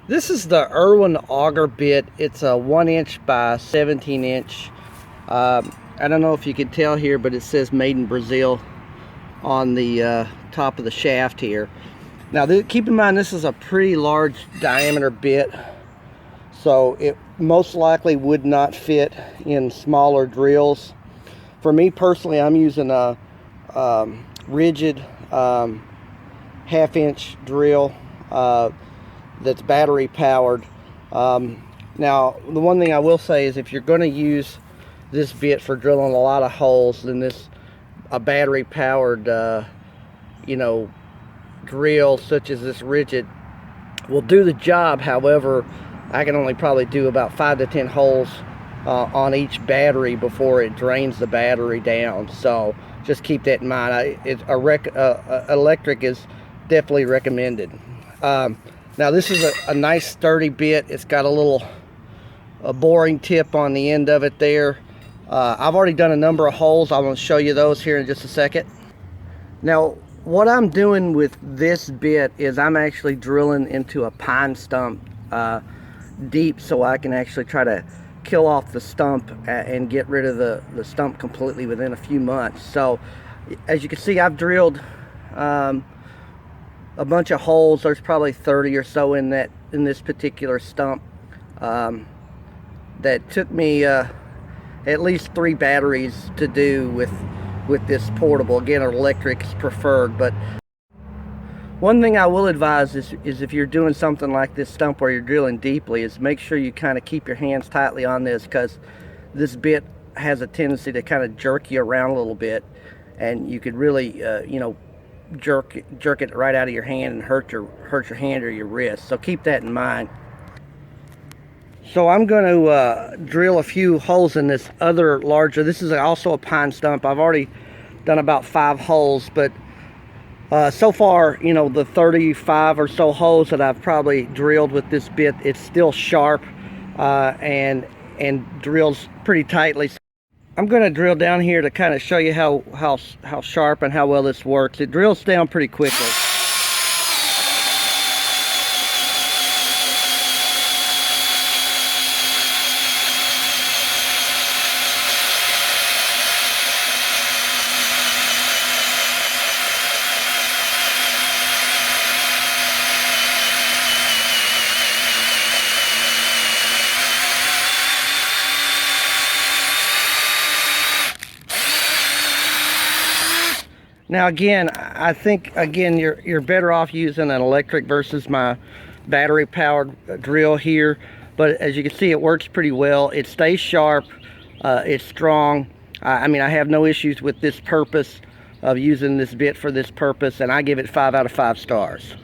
This is the Irwin auger bit. It's a 1" by 17". I don't know if you can tell here, but it says made in Brazil on the top of the shaft here. Now keep in mind, this is a pretty large diameter bit, so it most likely would not fit in smaller drills. For me personally, I'm using a rigid 1/2" drill that's battery powered. Now the one thing I will say is, if you're going to use this bit for drilling a lot of holes, then a battery powered drill such as this rigid will do the job. However, I can only probably do about 5 to 10 holes on each battery before it drains the battery down, so just keep that in mind. Electric is definitely recommended. Now this is a nice sturdy bit. It's got a boring tip on the end of it there. I've already done a number of holes. I'm going to show you those here in just a second. Now what I'm doing with this bit is I'm actually drilling into a pine stump deep, so I can actually try to kill off the stump and get rid of the stump completely within a few months. So as you can see, I've drilled a bunch of holes. There's probably 30 or so in this particular stump. That took me at least 3 batteries to do with this portable. Again, electric is preferred, but one thing I will advise is if you're doing something like this stump where you're drilling deeply, is make sure you kind of keep your hands tightly on this, because this bit has a tendency to kind of jerk you around a little bit, and you could really jerk it right out of your hand and hurt your hand or your wrist. So keep that in mind. So I'm going to drill a few holes in this other larger. This is also a pine stump. I've already done about 5 holes, but so far, the 35 or so holes that I've probably drilled with this bit, it's still sharp and drills pretty tightly. I'm going to drill down here to kind of show you how sharp and how well this works. It drills down pretty quickly. Now again, I think you're better off using an electric versus my battery powered drill here, but as you can see, it works pretty well. It stays sharp, it's strong. I mean, I have no issues with this purpose of using this bit for this purpose, and I give it 5 out of 5 stars.